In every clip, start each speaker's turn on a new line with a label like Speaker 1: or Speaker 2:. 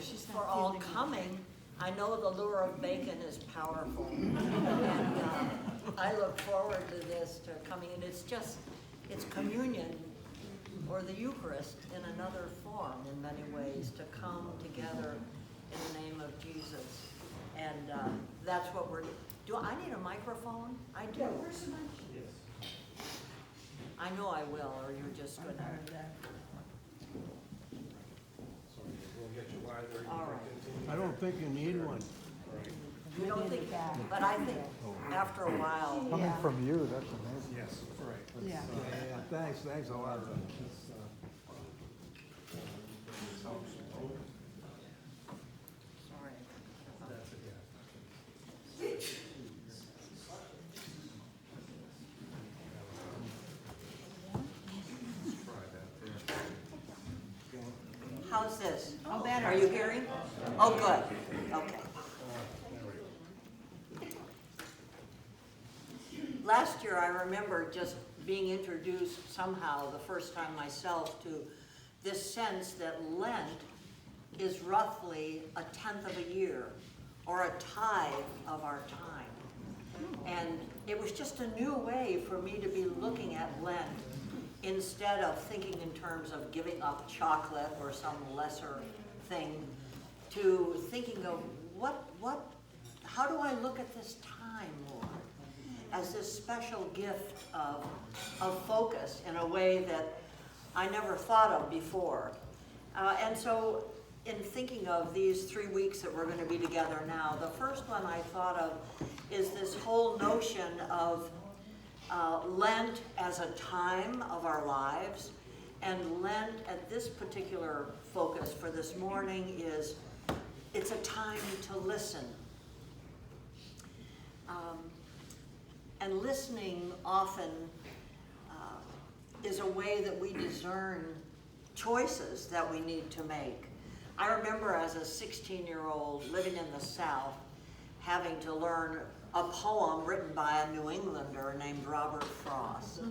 Speaker 1: for all coming. I know the lure of bacon is powerful, and I look forward to this, to coming, and it's communion, or the Eucharist in another form in many ways, to come together in the name of Jesus. And that's what we're doing. Do I need a microphone? I do.
Speaker 2: Where's the microphone?
Speaker 3: Yes.
Speaker 1: I know I will, or you're just going to.
Speaker 3: So we'll get you either.
Speaker 1: All right.
Speaker 4: I don't think you need one.
Speaker 1: You don't think, but I think after a while.
Speaker 5: Coming from you, that's amazing.
Speaker 3: Yes, right.
Speaker 2: Yeah.
Speaker 4: Yeah, thanks a lot.
Speaker 1: Sorry. How's this?
Speaker 2: Oh, better.
Speaker 1: Are you hearing? Oh, good. Okay. Last year, I remember just being introduced somehow, the first time myself, to this sense that Lent is roughly a tenth of a year, or a tithe of our time. And it was just a new way for me to be looking at Lent instead of thinking in terms of giving up chocolate or some lesser thing, to thinking of how do I look at this time, Lord, as this special gift of focus in a way that I never thought of before. And so in thinking of these 3 weeks that we're going to be together now, the first one I thought of is this whole notion of Lent as a time of our lives. And Lent at this particular focus for this morning is, it's a time to listen. And listening often is a way that we discern choices that we need to make. I remember as a 16-year-old living in the South, having to learn a poem written by a New Englander named Robert Frost.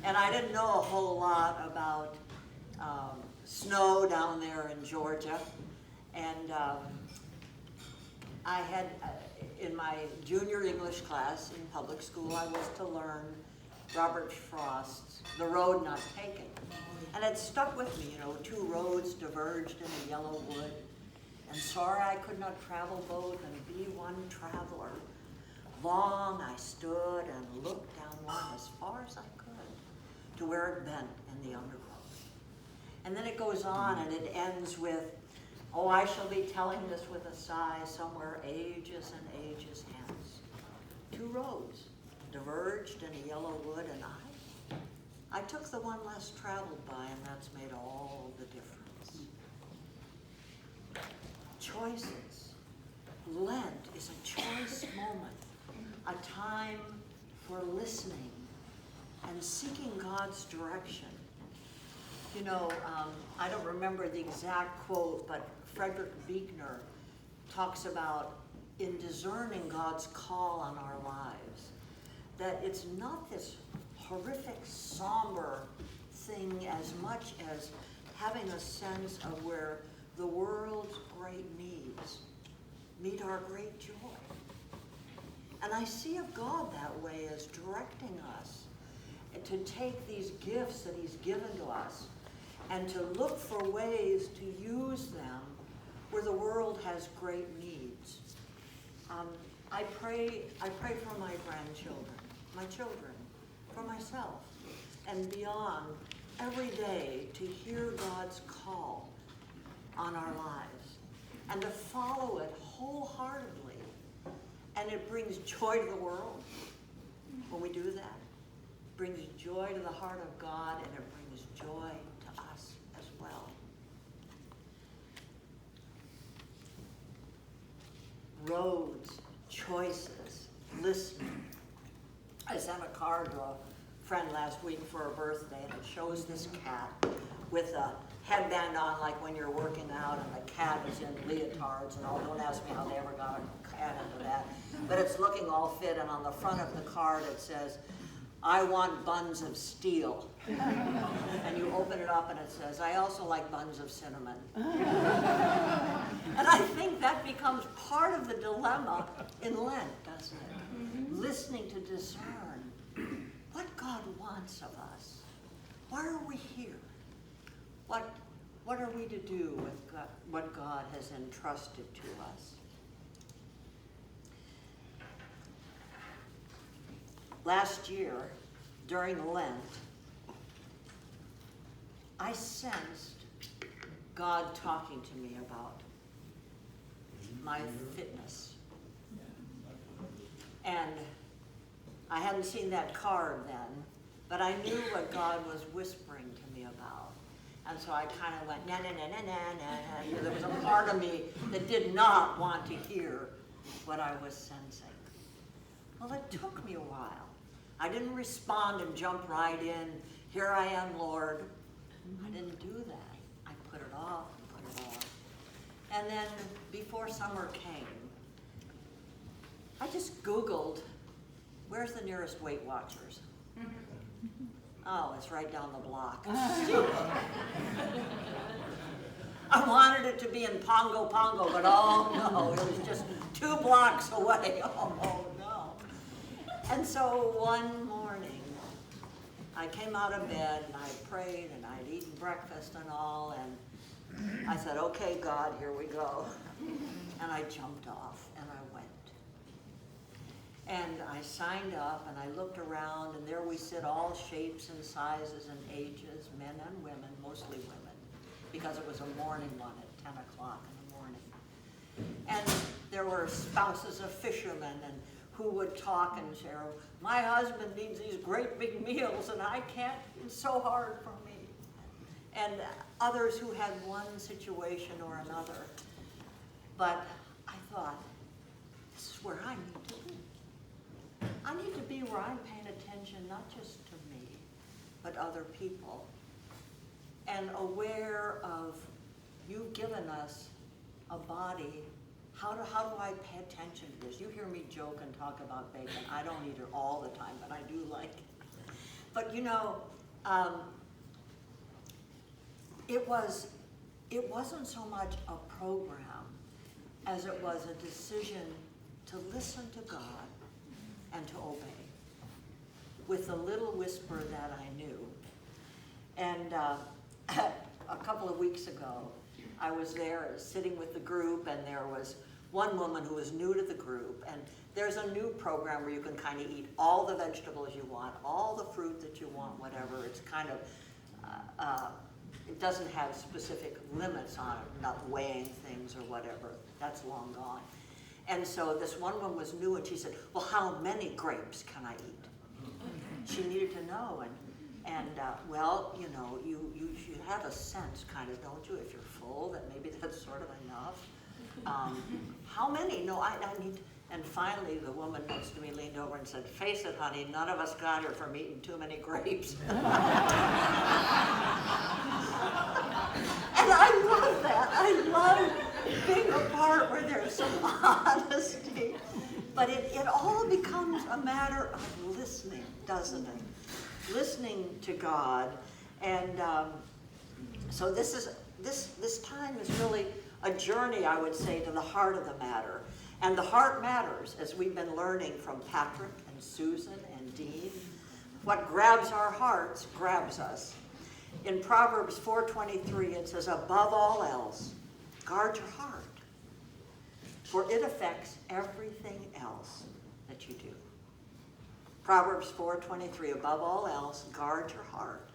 Speaker 1: And I didn't know a whole lot about snow down there in Georgia. And I had, in my junior English class in public school, I was to learn Robert Frost's The Road Not Taken. And it stuck with me, you know, 2 roads diverged in a yellow wood, and sorry I could not travel both and be one traveler. Long I stood and looked down one as far as I could to where it bent in the undergrowth. And then it goes on and it ends with, oh, I shall be telling this with a sigh somewhere ages and ages hence. 2 roads diverged in a yellow wood, and I took the one less traveled by, and that's made all the difference. Choices. Lent is a choice moment, a time for listening and seeking God's direction. You know, I don't remember the exact quote, but Frederick Buechner talks about, in discerning God's call on our lives, that it's not this horrific, somber thing as much as having a sense of where the world's great needs meet our great joy. And I see of God that way as directing us to take these gifts that he's given to us and to look for ways to use them where the world has great needs. I pray for my grandchildren, my children, for myself, and beyond, every day to hear God's call on our lives and to follow it wholeheartedly. And it brings joy to the world when we do that. It brings joy to the heart of God, and it brings joy to us as well. Roads, choices, listening. I sent a card to a friend last week for her birthday, and it shows this cat with a headband on like when you're working out, and the cat is in leotards and all. Don't ask me how they ever got a cat into that. But it's looking all fit, and on the front of the card it says, "I want buns of steel." And you open it up and it says, I also like buns of cinnamon. And I think that becomes part of the dilemma in Lent, doesn't it? Listening to discern what God wants of us. Why are we here? What are we to do with God, what God has entrusted to us? Last year, during Lent, I sensed God talking to me about my fitness. And I hadn't seen that card then, but I knew what God was whispering to me about. And so I kind of went, na na na na na na na. There was a part of me that did not want to hear what I was sensing. Well, it took me a while. I didn't respond and jump right in, here I am, Lord. I didn't do that. I put it off and put it off. And then before summer came, I just Googled, where's the nearest Weight Watchers? Oh, it's right down the block. I wanted it to be in Pongo, but oh no, it was just 2 blocks away. Oh no. And so one morning, I came out of bed and I prayed and I'd eaten breakfast and all, and I said, okay, God, here we go. And I jumped off and I went. And I signed up and I looked around, and there we sit, all shapes and sizes and ages, men and women, mostly women, because it was a morning one at 10 o'clock in the morning. And there were spouses of fishermen and who would talk and share, my husband needs these great big meals and I can't, it's so hard for me. And others who had one situation or another. But I thought, this is where I need to be. I need to be where I'm paying attention, not just to me, but other people. And aware of, you've given us a body. How do I pay attention to this? You hear me joke and talk about bacon. I don't eat it all the time, but I do like it. But you know, it wasn't so much a program as it was a decision to listen to God and to obey with the little whisper that I knew. And a couple of weeks ago, I was there sitting with the group, and there was one woman who was new to the group, and there's a new program where you can kind of eat all the vegetables you want, all the fruit that you want, whatever. It's kind of, it doesn't have specific limits on it, not weighing things or whatever. That's long gone. And so this one woman was new, and she said, well, how many grapes can I eat? She needed to know, and well, you know, you have a sense, kind of, don't you, if you're full, that maybe that's sort of enough. How many? No, I need to. And finally, the woman next to me leaned over and said, face it, honey, none of us got her from eating too many grapes. And I love that. I love being a part where there's some honesty. But it all becomes a matter of listening, doesn't it? Listening to God. And so this time is really a journey, I would say, to the heart of the matter. And the heart matters, as we've been learning from Patrick and Susan and Dean. What grabs our hearts grabs us. In Proverbs 4:23, it says, above all else, guard your heart, for it affects everything else that you do. Proverbs 4:23, above all else, guard your heart,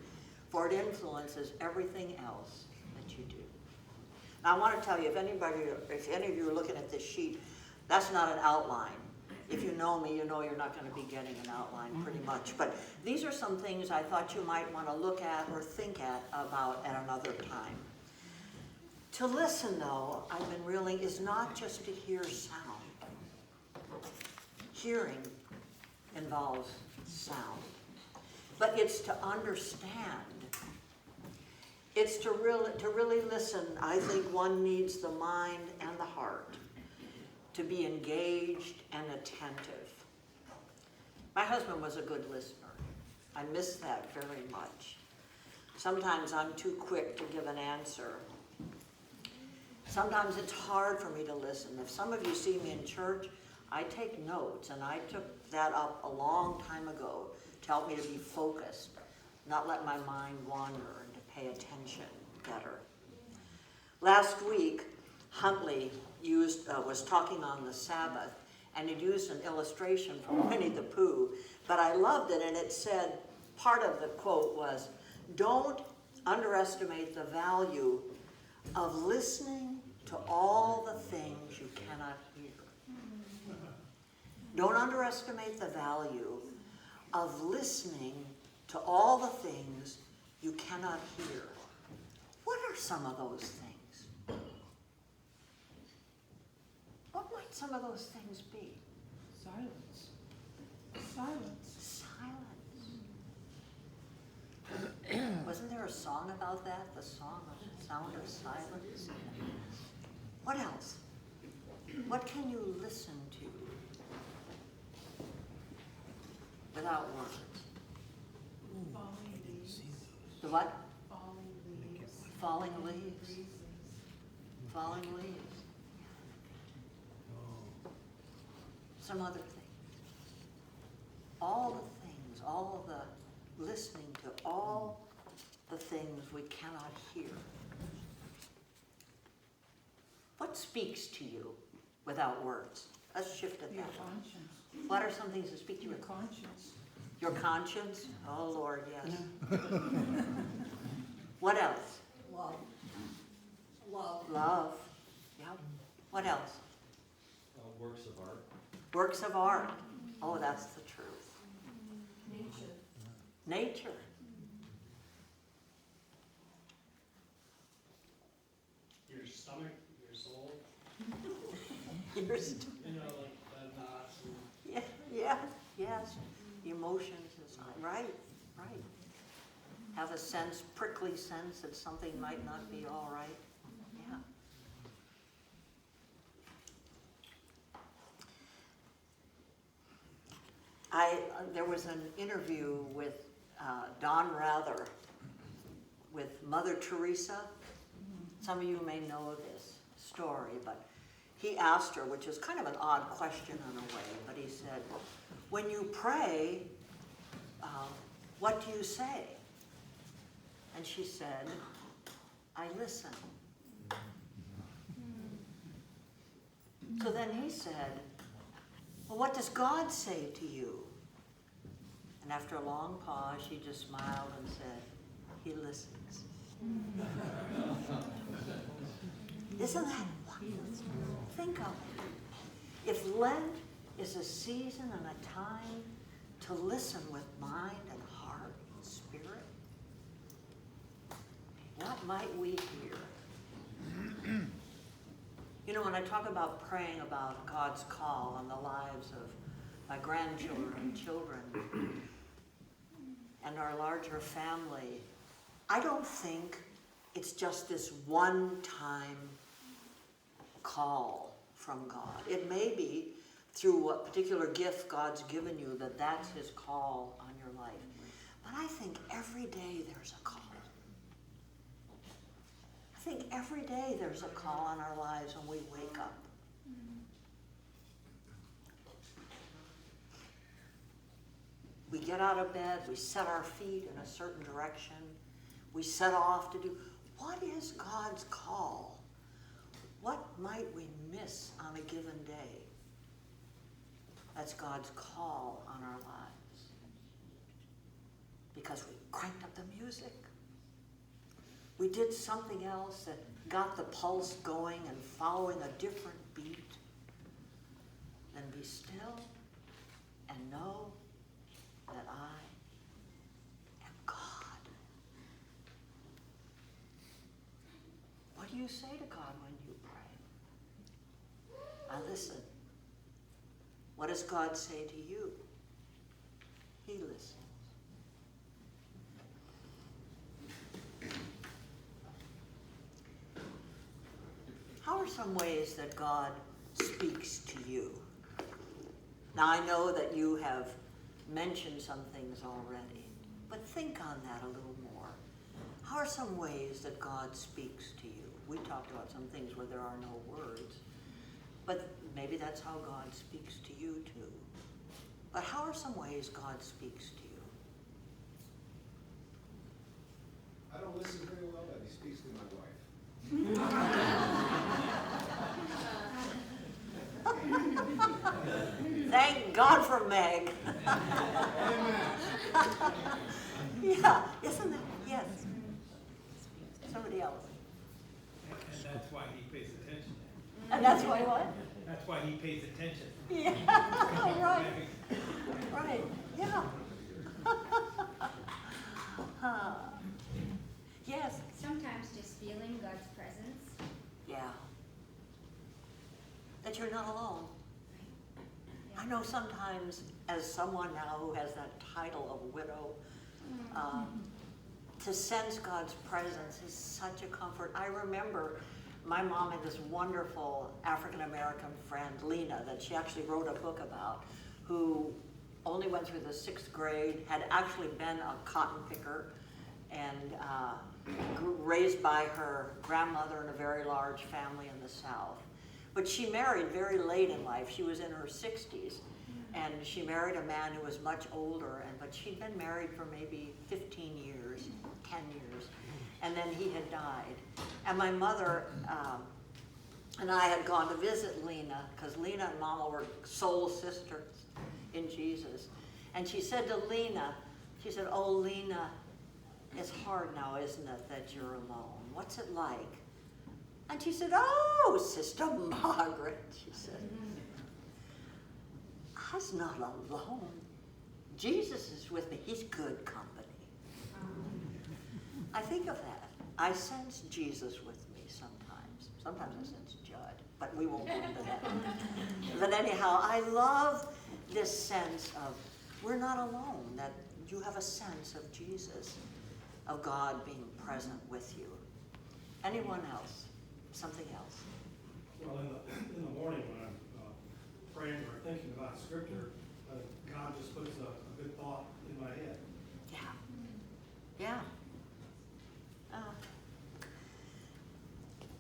Speaker 1: for it influences everything else that you do. Now, I want to tell you, if any of you are looking at this sheet, that's not an outline. If you know me, you know you're not going to be getting an outline pretty much. But these are some things I thought you might want to look at or think about at another time. To listen, though, I've been realizing, is not just to hear sound. Hearing involves sound. But it's to understand. It's to really listen. I think one needs the mind and the heart to be engaged and attentive. My husband was a good listener. I miss that very much. Sometimes I'm too quick to give an answer. Sometimes it's hard for me to listen. If some of you see me in church, I take notes, and I took that up a long time ago to help me to be focused, not let my mind wander, and to pay attention better. Last week, Huntley was talking on the Sabbath, and he used an illustration from Winnie the Pooh, but I loved it, and it said, part of the quote was, "Don't underestimate the value of listening to all the things you cannot hear." Don't underestimate the value of listening to all the things you cannot hear. What are some of those things? What might some of those things be?
Speaker 2: Silence. Silence.
Speaker 1: Silence. Wasn't there a song about that? The song of Sound of Silence? What else? What can you listen to without words?
Speaker 2: Falling leaves.
Speaker 1: The what?
Speaker 2: Falling leaves.
Speaker 1: Falling leaves.
Speaker 2: Breezes.
Speaker 1: Falling leaves. Some other things. All the things, all of the listening to all the things we cannot hear. What speaks to you without words? Let's shift at
Speaker 2: Your
Speaker 1: that one.
Speaker 2: conscience.
Speaker 1: What are some things that speak to
Speaker 2: Your
Speaker 1: you?
Speaker 2: conscience.
Speaker 1: Your conscience? Oh, Lord, yes. What else?
Speaker 2: Love. Love.
Speaker 1: Love. Yep. What else?
Speaker 3: Works of art.
Speaker 1: Works of art. Oh, that's the truth.
Speaker 2: Nature.
Speaker 1: Nature.
Speaker 6: Your stomach, your soul,
Speaker 1: Your st-
Speaker 6: you know, like the knots and
Speaker 1: yeah, yes. Emotions is right. Have a sense, prickly sense that something might not be all right. Yeah. There was an interview with Don Rather with Mother Teresa. Some of you may know this story, but he asked her, which is kind of an odd question in a way, but he said, when you pray, what do you say? And she said, I listen. So then he said, well, what does God say to you? And after a long pause, she just smiled and said, he listens. Isn't that wonderful? Think of it. If Lent is a season and a time to listen with mind and heart and spirit, what might we hear? You know, when I talk about praying about God's call on the lives of my grandchildren and children and our larger family, I don't think it's just this one-time call from God. It may be through a particular gift God's given you that that's his call on your life. But I think every day there's a call. I think every day there's a call on our lives when we wake up. We get out of bed, we set our feet in a certain direction, we set off to do. What is God's call? What might we miss on a given day? That's God's call on our lives. Because we cranked up the music. We did something else that got the pulse going and following a different beat. Then be still and know that I am God. What do you say to God when you pray? I listen. What does God say to you? He listens. How are some ways that God speaks to you? Now, I know that you have mentioned some things already, but think on that a little more. How are some ways that God speaks to you? We talked about some things where there are no words, but maybe that's how God speaks to you too. But how are some ways God speaks to you?
Speaker 7: I don't listen very well, but he speaks to my wife.
Speaker 1: Thank God for Meg. Yeah, isn't that, yes. Somebody else.
Speaker 8: And that's why he pays attention.
Speaker 1: And that's why what?
Speaker 8: That's why he pays attention.
Speaker 1: Yeah, right. Right, yeah. Yes,
Speaker 9: Sometimes just feeling God's presence.
Speaker 1: yeah. That you're not alone. I know sometimes, as someone now who has that title of widow, to sense God's presence is such a comfort. I remember my mom had this wonderful African-American friend, Lena, that she actually wrote a book about, who only went through the 6th grade, had actually been a cotton picker, and raised by her grandmother in a very large family in the South. But she married very late in life. She was in her 60s, and she married a man who was much older, but she'd been married for maybe 15 years, 10 years, and then he had died. And my mother and I had gone to visit Lena, because Lena and Mama were soul sisters in Jesus. And she said to Lena, she said, "Oh, Lena, it's hard now, isn't it, that you're alone? What's it like?" And she said, "Oh, Sister Margaret," she said, "I was not alone. Jesus is with me. He's good company." I think of that. I sense Jesus with me sometimes. Sometimes I sense Judd, but we won't go into that. But anyhow, I love this sense of we're not alone, that you have a sense of Jesus, of God being present with you. Anyone else? Something else?
Speaker 6: Well, in the morning when I'm praying or thinking about scripture, God just puts a good thought in my head.
Speaker 1: Yeah. Yeah.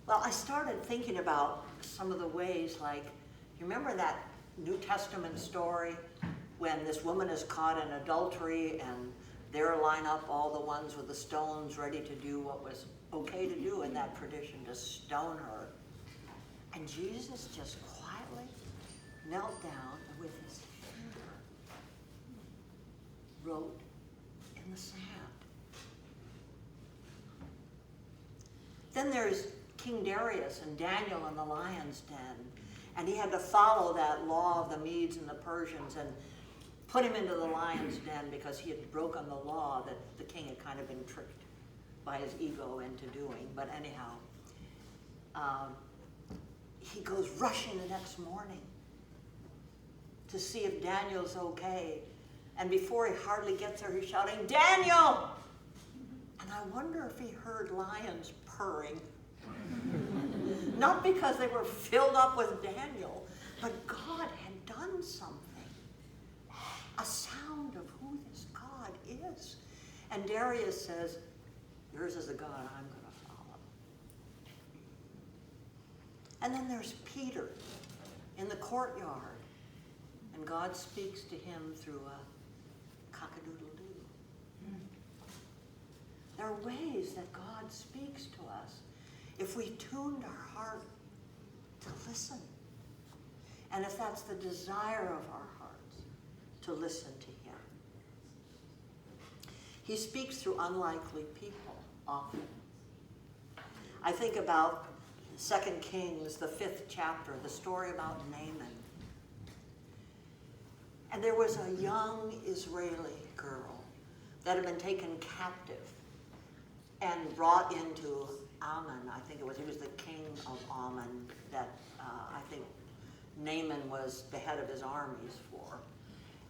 Speaker 1: Well, I started thinking about some of the ways, like, you remember that New Testament story when this woman is caught in adultery and there line up all the ones with the stones ready to do what was okay to do in that tradition, to stone her. And Jesus just quietly knelt down and with his finger wrote in the sand. Then there's King Darius and Daniel in the lion's den, and he had to follow that law of the Medes and the Persians and put him into the lion's den because he had broken the law that the king had kind of been tricked by his ego into doing. But anyhow, he goes rushing the next morning to see if Daniel's okay. And before he hardly gets there, he's shouting, "Daniel!" And I wonder if he heard lions purring. Not because they were filled up with Daniel, but God had done something. A sound of who this God is. And Darius says, "Yours is the God I'm going to follow." And then there's Peter in the courtyard, and God speaks to him through a cock-a-doodle-doo. There are ways that God speaks to us if we tuned our heart to listen. And if that's the desire of our hearts, to listen to him. He speaks through unlikely people often. I think about 2 Kings, the 5th chapter, the story about Naaman. And there was a young Israeli girl that had been taken captive and brought into Ammon. I think it was, he was the king of Ammon that I think Naaman was the head of his armies for.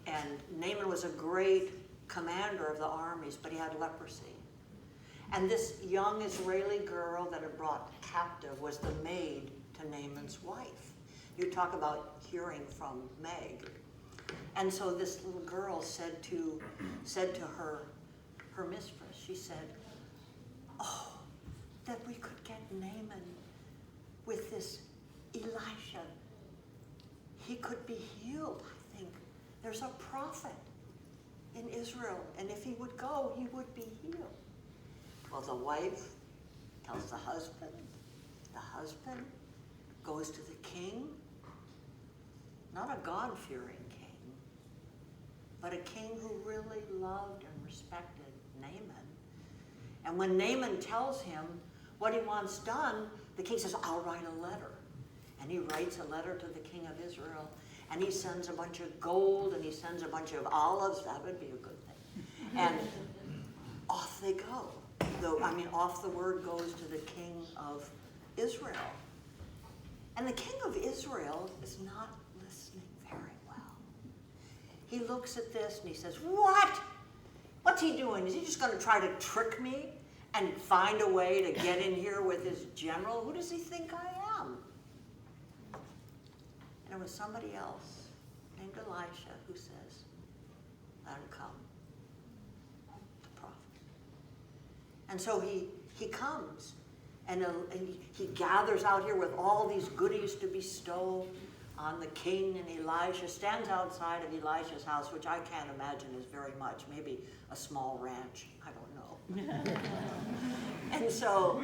Speaker 1: And Naaman was a great commander of the armies, but he had leprosy. And this young Israeli girl that had brought captive was the maid to Naaman's wife. You talk about hearing from Meg. And so this little girl said to her mistress, she said, oh, that we could get Naaman with this Elisha. He could be healed, I think. There's a prophet in Israel, and if he would go, he would be healed. Well, the wife tells the husband goes to the king, not a God-fearing king, but a king who really loved and respected Naaman. And when Naaman tells him what he wants done, the king says, I'll write a letter. And he writes a letter to the king of Israel, and he sends a bunch of gold, and he sends a bunch of olives. That would be a good thing. And off they go. Off the word goes to the king of Israel. And the king of Israel is not listening very well. He looks at this and he says, what? What's he doing? Is he just going to try to trick me and find a way to get in here with his general? Who does he think I am? And it was somebody else named Elisha who says, let him come, the prophet. And so he comes, and he gathers out here with all these goodies to bestow on the king, and Elisha stands outside of Elisha's house, which I can't imagine is very much, maybe a small ranch, I don't know. And so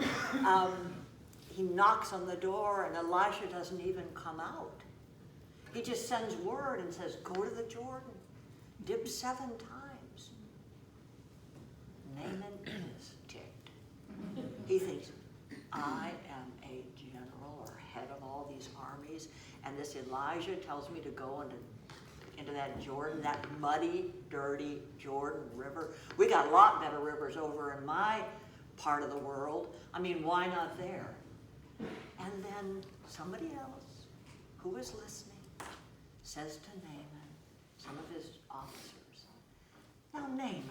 Speaker 1: he knocks on the door, and Elisha doesn't even come out. He just sends word and says, go to the Jordan, dip 7 times. Naaman is ticked. He thinks, I am a general or head of all these armies, and this Elijah tells me to go into that Jordan, that muddy, dirty Jordan River. We got a lot better rivers over in my part of the world. I mean, why not there? And then somebody else who is listening says to Naaman, some of his officers, now Naaman,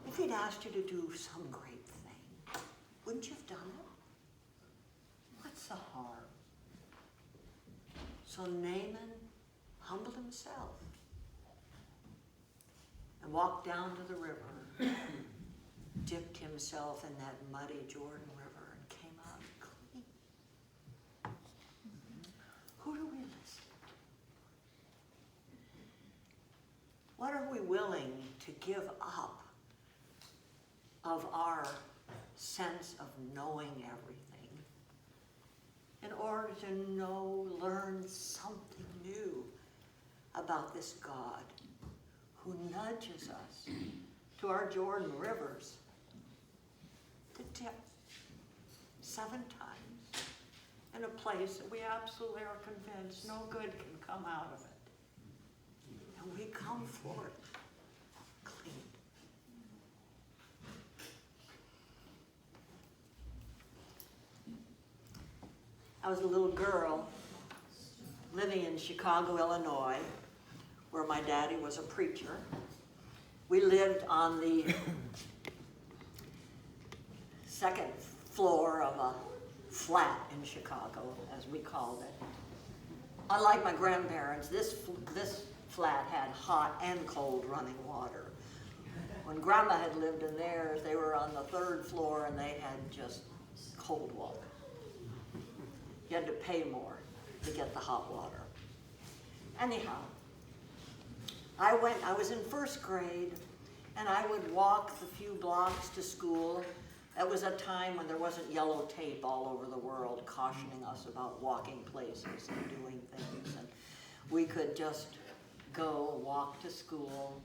Speaker 1: if he'd asked you to do some great thing, wouldn't you have done it? What's the harm? So Naaman humbled himself and walked down to the river, dipped himself in that muddy Jordan River, and came out clean. Who do we listen to? What are we willing to give up of our sense of knowing everything in order to learn something new about this God who nudges us to our Jordan rivers to dip 7 times in a place that we absolutely are convinced no good can come out of it. And we come forth clean. I was a little girl living in Chicago, Illinois, where my daddy was a preacher. We lived on the 2nd floor of a flat in Chicago, as we called it. Unlike my grandparents, this flat had hot and cold running water. When Grandma had lived in theirs, they were on the 3rd floor and they had just cold water. You had to pay more to get the hot water. Anyhow, I was in 1st grade, and I would walk the few blocks to school. That was a time when there wasn't yellow tape all over the world cautioning us about walking places and doing things. And we could just go walk to school.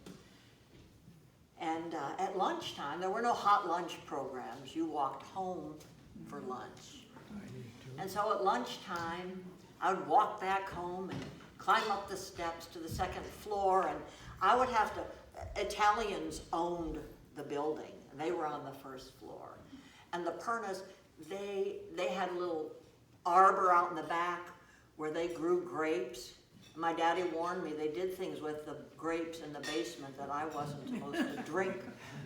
Speaker 1: And at lunchtime, there were no hot lunch programs. You walked home for lunch. And so at lunchtime, I would walk back home and climb up the steps to the 2nd floor, and I would have to, Italians owned the building, and they were on the 1st floor. And the Pernas, they had a little arbor out in the back where they grew grapes. My daddy warned me they did things with the grapes in the basement that I wasn't supposed to drink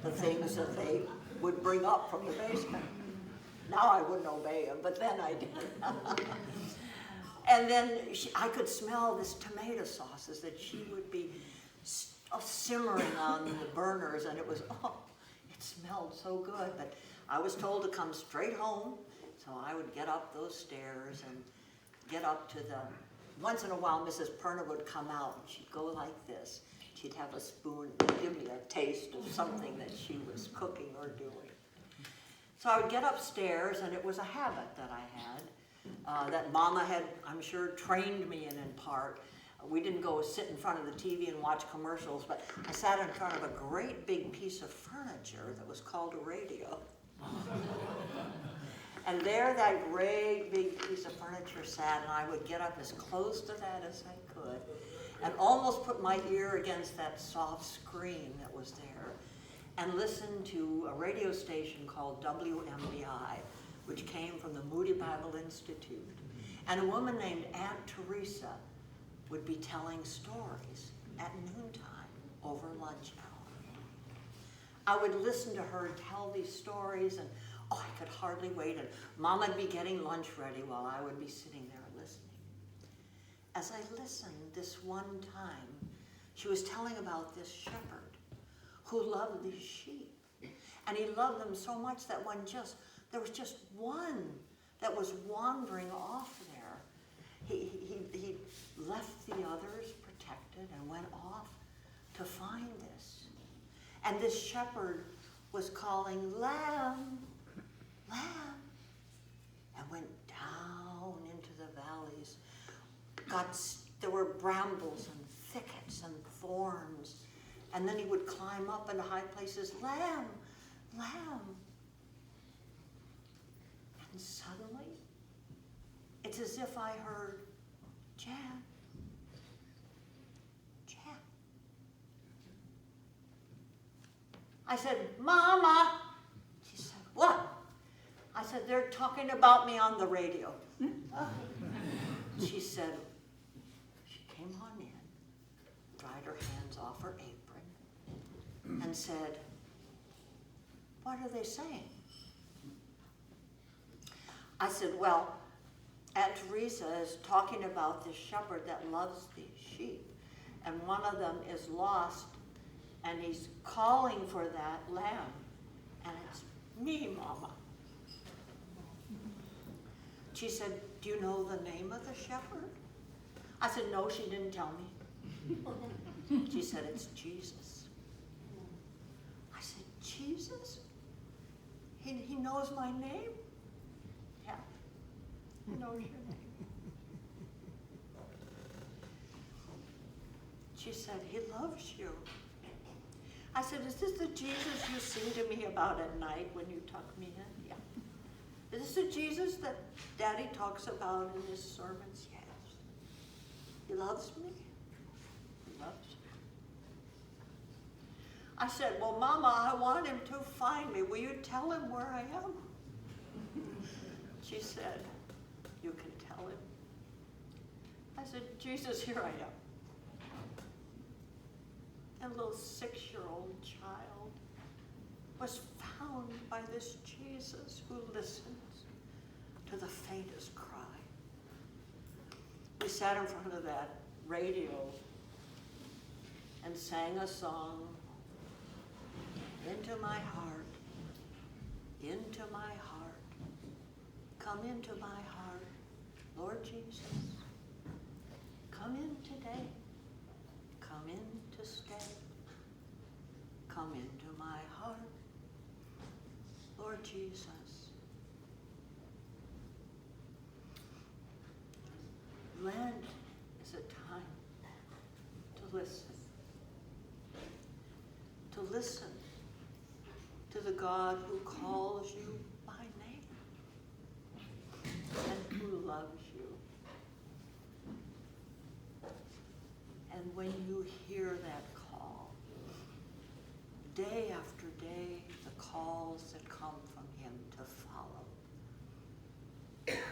Speaker 1: the things that they would bring up from the basement. Now I wouldn't obey him, but then I did. And then I could smell this tomato sauces that she would be simmering on the burners, and it smelled so good. But I was told to come straight home, so I would get up those stairs and get up to the, once in a while Mrs. Perna would come out and she'd go like this. She'd have a spoon and give me a taste of something that she was cooking or doing. So I would get upstairs, and it was a habit that I had, that Mama had, I'm sure, trained me in part. We didn't go sit in front of the TV and watch commercials, but I sat in front of a great big piece of furniture that was called a radio. And there that great big piece of furniture sat, and I would get up as close to that as I could and almost put my ear against that soft screen that was there and listen to a radio station called WMBI, which came from the Moody Bible Institute. And a woman named Aunt Teresa would be telling stories at noontime over lunch hour. I would listen to her tell these stories, and oh, I could hardly wait. And Moma'd be getting lunch ready while I would be sitting there listening. As I listened this one time, she was telling about this shepherd who loved these sheep. And he loved them so much that there was just one that was wandering off there. He left the others protected and went off to find this. And this shepherd was calling, "Lamb, lamb," and went down into the valleys. There were brambles and thickets and thorns. And then he would climb up into high places, "Lamb, lamb." And suddenly, it's as if I heard, "Jan, Jan." I said, "Mama." She said, "What?" I said, "They're talking about me on the radio." She said, she came on in, dried her hands off her apron, and said, "What are they saying?" I said, "Well, Aunt Teresa is talking about this shepherd that loves these sheep, and one of them is lost, and he's calling for that lamb, and it's me, Mama." She said, "Do you know the name of the shepherd?" I said, "No, she didn't tell me." She said, "It's Jesus." I said, "Jesus? He knows my name?" "Yeah, he knows your name." She said, "He loves you." I said, "Is this the Jesus you sing to me about at night when you tuck me in?" "Yeah." "Is this the Jesus that Daddy talks about in his sermons?" "Yes." "He loves me?" "He loves me." I said, "Well, Mama, I want him to find me. Will you tell him where I am?" She said, "You can tell him." I said, "Jesus, here I am." And a little 6-year-old child was found by this Jesus who listens to the faintest cry. We sat in front of that radio and sang a song, "Into my heart, into my heart, come into my heart, Lord Jesus. Come in today, come in to stay. Come into my heart, Lord Jesus." Lent is a time to listen. To listen to the God who calls you by name and who loves you. And when you hear that call, day after day, the calls that come from him to follow.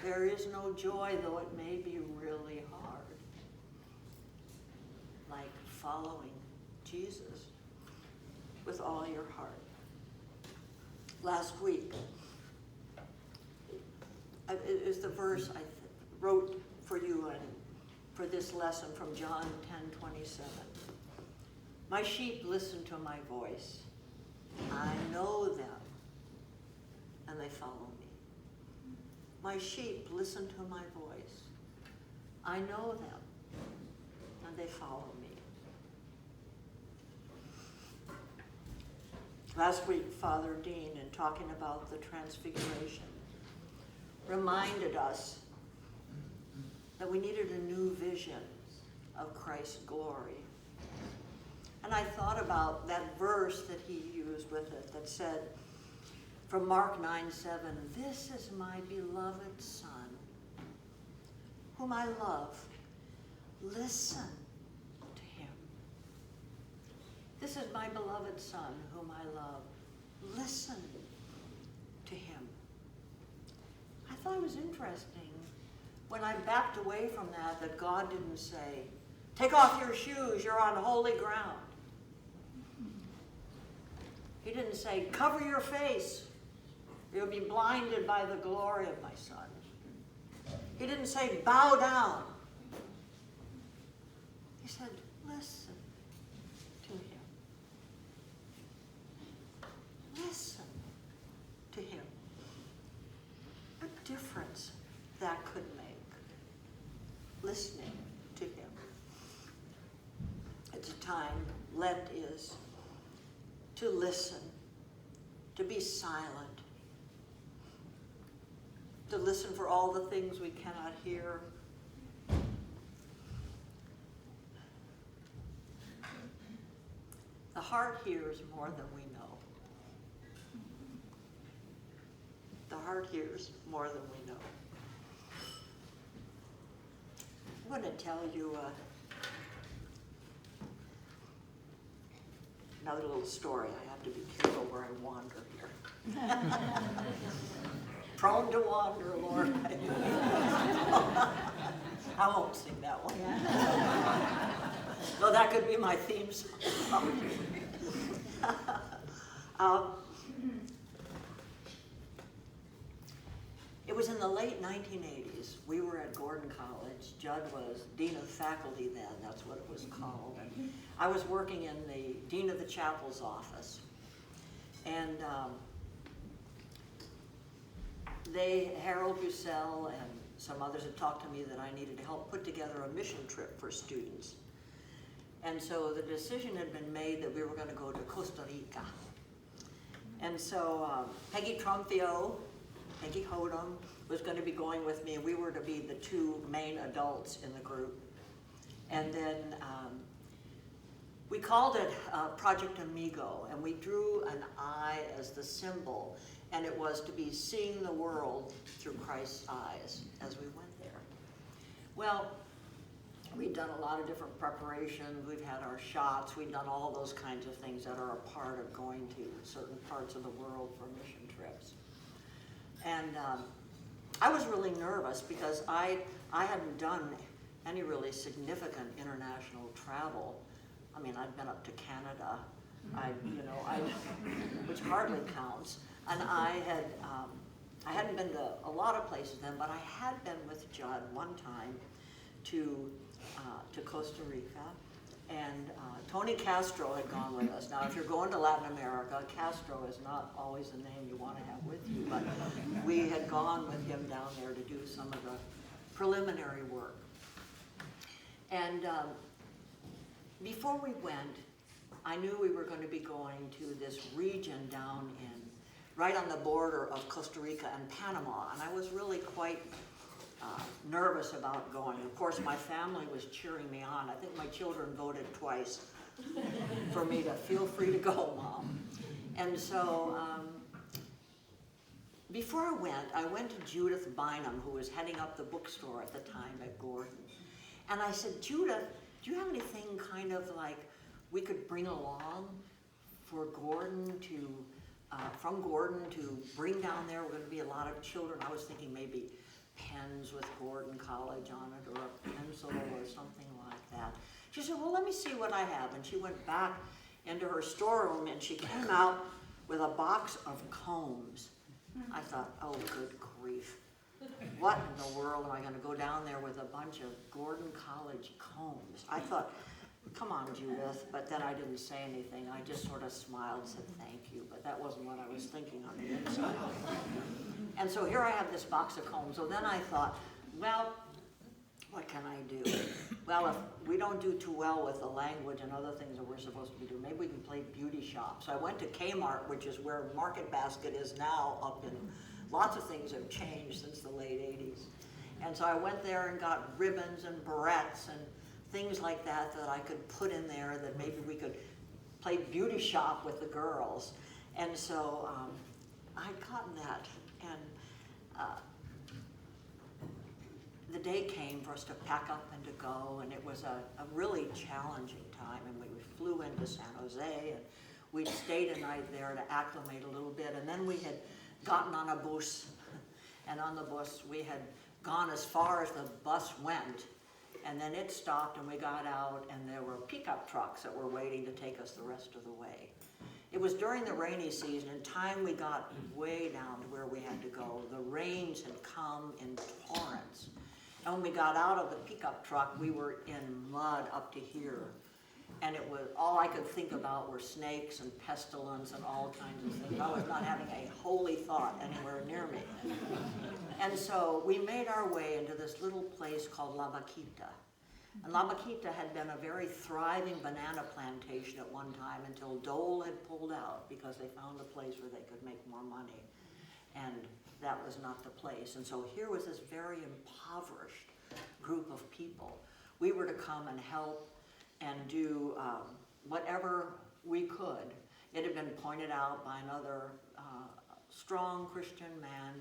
Speaker 1: There is no joy, though it may be really hard, like following Jesus with all your heart. Last week, it is the verse I wrote for you and for this lesson from John 10:27. "My sheep listen to my voice. I know them, and they follow me. My sheep listen to my voice. I know them, and they follow me. Last week, Father Dean, in talking about the Transfiguration, reminded us that we needed a new vision of Christ's glory. And I thought about that verse that he used with it that said, from Mark 9:7, "This is my beloved Son, whom I love. Listen to him." This is my beloved Son, whom I love. Listen to him. I thought it was interesting when I backed away from that God didn't say, "Take off your shoes, you're on holy ground." He didn't say, "Cover your face, you'll be blinded by the glory of my Son." He didn't say, "Bow down." He said, "Listen to him. Listen to him." What difference that could make, listening to him. It's a time, Lent is, to listen, to be silent, to listen for all the things we cannot hear. The heart hears more than we know. The heart hears more than we know. I'm going to tell you another little story. I have to be careful where I wander here. Prone to wander, Lord. I won't sing that one. Though that could be my theme song. It was in the late 1980s. We were at Gordon College. Judd was Dean of Faculty then, that's what it was called. And I was working in the Dean of the Chapel's office. And Harold Bussell and some others had talked to me that I needed to help put together a mission trip for students. And so the decision had been made that we were going to go to Costa Rica. And so Peggy Trumpio, Peggy Hodum was going to be going with me, and we were to be the two main adults in the group. And then we called it Project Amigo, and we drew an eye as the symbol, and it was to be seeing the world through Christ's eyes as we went there. Well, we'd done a lot of different preparations. We've had our shots. We'd done all those kinds of things that are a part of going to certain parts of the world for mission trips. And I was really nervous because I hadn't done any really significant international travel. I mean, I'd been up to Canada, which hardly counts. And I hadn't been to a lot of places then, but I had been with Judd one time to Costa Rica, and Tony Castro had gone with us. Now, if you're going to Latin America, Castro is not always the name you want to have with you, but we had gone with him down there to do some of the preliminary work. And before we went, I knew we were going to be going to this region down right on the border of Costa Rica and Panama, and I was really quite nervous about going. Of course, my family was cheering me on. I think my children voted twice for me to feel free to go, Mom. And so before I went to Judith Bynum, who was heading up the bookstore at the time at Gordon. And I said, "Judith, do you have anything kind of like we could bring along for Gordon from Gordon to bring down there? We're going to be a lot of children." I was thinking maybe pens with Gordon College on it, or a pencil or something like that. She said, "Well, let me see what I have." And she went back into her storeroom and she came out with a box of combs. I thought, oh, good grief. What in the world am I going to go down there with a bunch of Gordon College combs? I thought, come on, Judith, but then I didn't say anything. I just sort of smiled and said, thank you, but that wasn't what I was thinking on the inside. And so here I have this box of combs. So then I thought, well, what can I do? Well, if we don't do too well with the language and other things that we're supposed to be doing, maybe we can play beauty shop. So I went to Kmart, which is where Market Basket is now up in, lots of things have changed since the late 80s. And so I went there and got ribbons and barrettes and things like that that I could put in there that maybe we could play beauty shop with the girls. And so I'd gotten that. And the day came for us to pack up and to go, and it was a really challenging time. And we flew into San Jose, and we stayed a night there to acclimate a little bit. And then we had gotten on a bus, and on the bus we had gone as far as the bus went, and then it stopped and we got out, and there were pickup trucks that were waiting to take us the rest of the way. It was during the rainy season, and time we got way down to where we had to go. The rains had come in torrents. And when we got out of the pickup truck, we were in mud up to here. And it was, all I could think about were snakes and pestilence and all kinds of things. I was not having a holy thought anywhere near me. And so we made our way into this little place called La Vaquita. And La Vaquita had been a very thriving banana plantation at one time until Dole had pulled out because they found a place where they could make more money. And that was not the place. And so here was this very impoverished group of people. We were to come and help and do whatever we could. It had been pointed out by another strong Christian man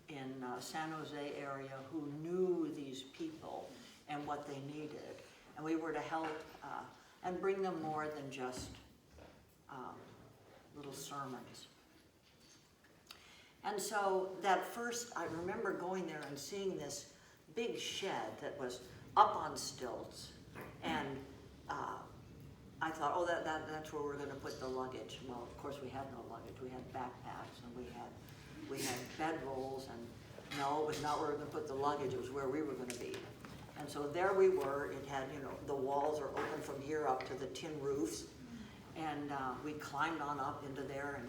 Speaker 1: in San Jose area who knew these people and what they needed. And we were to help and bring them more than just little sermons. And so that first, I remember going there and seeing this big shed that was up on stilts. And I thought, oh, that's where we're going to put the luggage. Well, of course, we had no luggage. We had backpacks, and we had bedrolls, and no, it was not where we were going to put the luggage. It was where we were going to be. And so there we were. It had, the walls are open from here up to the tin roofs, and we climbed on up into there, and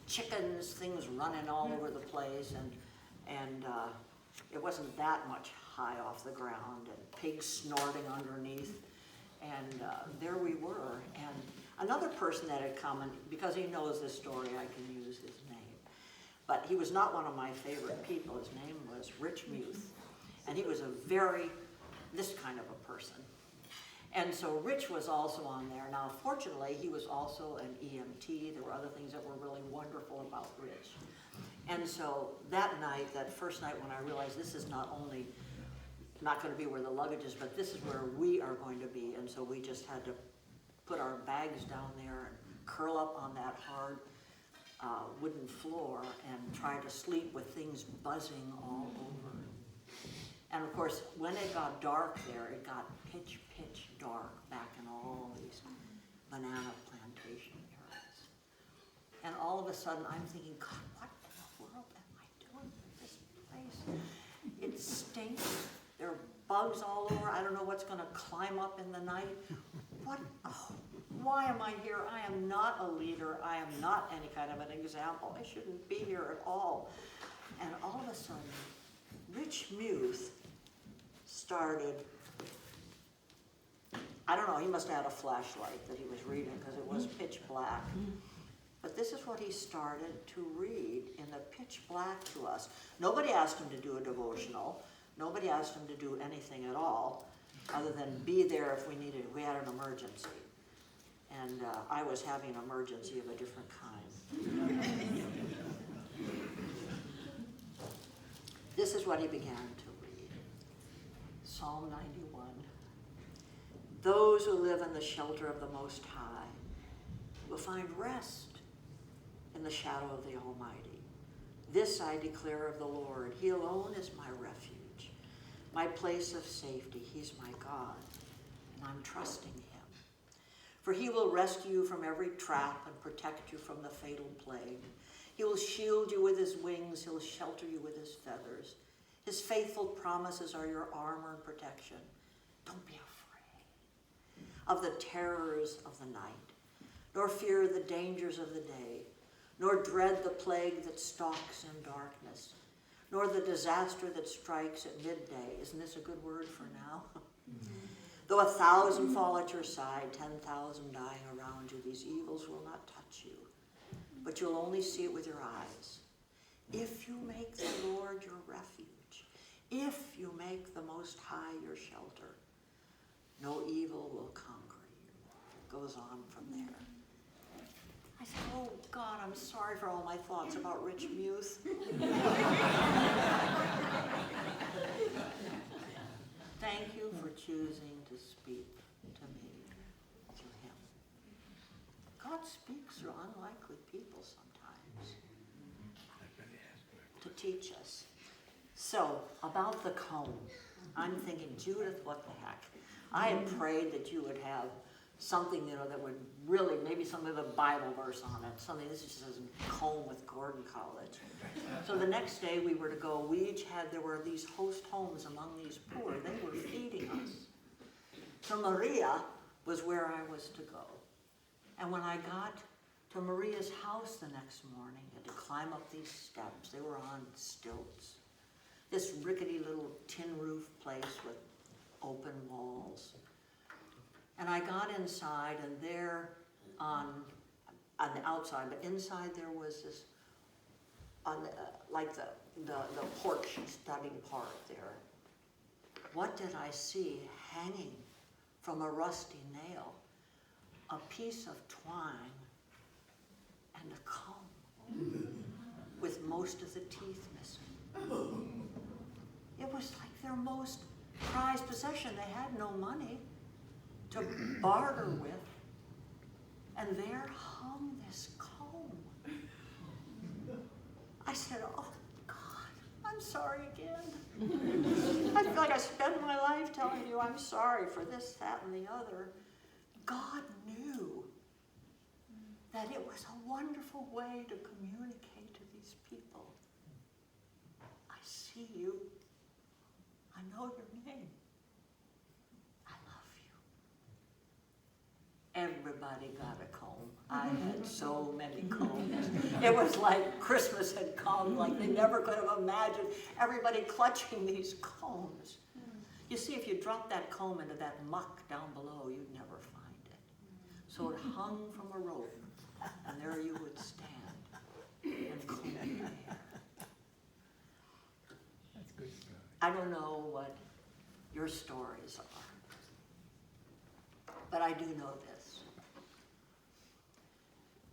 Speaker 1: chickens, things running all over the place, and it wasn't that much high off the ground, and pigs snorting underneath, and there we were. And another person that had come, and because he knows this story, I can use his name, but he was not one of my favorite people. His name was Rich Muth, and he was this kind of a person. And so Rich was also on there. Now, fortunately, he was also an EMT. There were other things that were really wonderful about Rich. And so that night, that first night when I realized this is not only not going to be where the luggage is, but this is where we are going to be. And so we just had to put our bags down there and curl up on that hard wooden floor and try to sleep with things buzzing all over. And of course, when it got dark there, it got pitch dark back in all these banana plantation areas. And all of a sudden, I'm thinking, God, what in the world am I doing with this place? It stinks. There are bugs all over. I don't know what's going to climb up in the night. Why am I here? I am not a leader. I am not any kind of an example. I shouldn't be here at all. And all of a sudden, Rich Muth started, I don't know, he must have had a flashlight that he was reading because it was pitch black. But this is what he started to read in the pitch black to us. Nobody asked him to do a devotional. Nobody asked him to do anything at all other than be there if we had an emergency. And I was having an emergency of a different kind. This is what he began to read. Psalm 91. Those who live in the shelter of the Most High will find rest in the shadow of the Almighty. This I declare of the Lord. He alone is my refuge, my place of safety. He's my God, and I'm trusting him. For he will rescue you from every trap and protect you from the fatal plague. He will shield you with his wings. He'll shelter you with his feathers. His faithful promises are your armor and protection. Don't be afraid of the terrors of the night, nor fear the dangers of the day, nor dread the plague that stalks in darkness, nor the disaster that strikes at midday. Isn't this a good word for now? Though 1,000 fall at your side, 10,000 dying around you, these evils will not touch you, but you'll only see it with your eyes. If you make the Lord your refuge, if you make the Most High your shelter, no evil will conquer you. It goes on from there. I said, oh God, I'm sorry for all my thoughts about Rich Muth. Thank you for choosing to speak to me through him. God speaks through unlikely people sometimes to teach us. So, about the comb, I'm thinking, Judith, what the heck? I had prayed that you would have something, that would really, maybe something with a Bible verse on it, something. This just says comb with Gordon College. So the next day we were to go, there were these host homes among these poor. They were feeding us. So Maria was where I was to go. And when I got to Maria's house the next morning, I had to climb up these steps. They were on stilts. This rickety little tin roof place with open walls. And I got inside, and there on the outside, but inside there was this, like the porch studding part there. What did I see hanging from a rusty nail? A piece of twine and a comb with most of the teeth missing. It was like their most prized possession. They had no money to barter with, and there hung this comb. I said, oh God, I'm sorry again. I feel like I spent my life telling you I'm sorry for this, that, and the other. God knew that it was a wonderful way to communicate to these people. I see you. I know your name. I love you. Everybody got a comb. I had so many combs. It was like Christmas had come, like they never could have imagined. Everybody clutching these combs. You see, if you dropped that comb into that muck down below, you'd never find it. So it hung from a rope, and there you would stand and comb your hair.
Speaker 5: That's good stuff.
Speaker 1: I don't know what your stories are, but I do know this,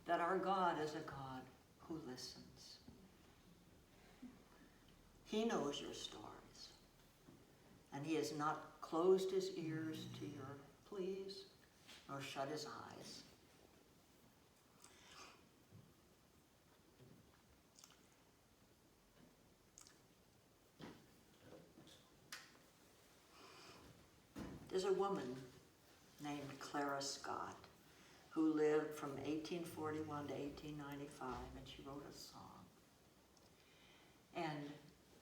Speaker 1: that our God is a God who listens. He knows your stories, and he has not closed his ears to your pleas, nor shut his eyes. There's a woman named Clara Scott who lived from 1841 to 1895, and she wrote a song. And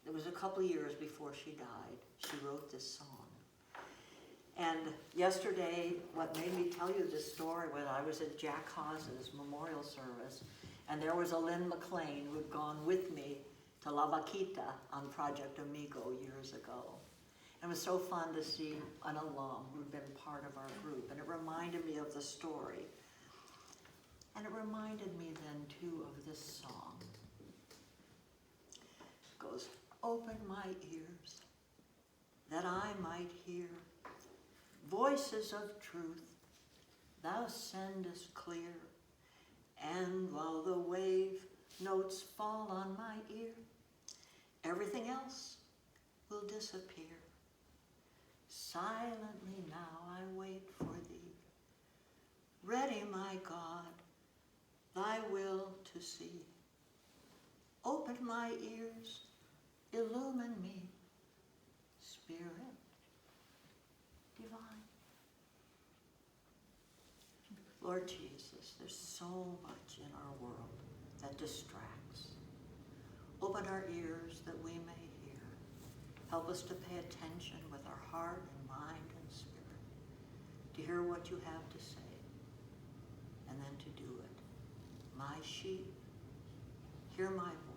Speaker 1: it was a couple years before she died, she wrote this song. And yesterday, what made me tell you this story was I was at Jack Haas's memorial service, and there was a Lynn McLean who had gone with me to La Vaquita on Project Amigo years ago. It was so fun to see an alum who'd been part of our group, and it reminded me of the story. And it reminded me then, too, of this song. It goes, open my ears, that I might hear voices of truth thou sendest clear, and while the wave notes fall on my ear, everything else will disappear. Silently now I wait for thee, ready, my God, thy will to see. Open my ears, illumine me, Spirit divine. Lord Jesus, there's so much in our world that distracts. Open our ears that we may hear. Help us to pay attention with our heart and mind and spirit. hear what you have to say, and then to do it. My sheep hear my voice.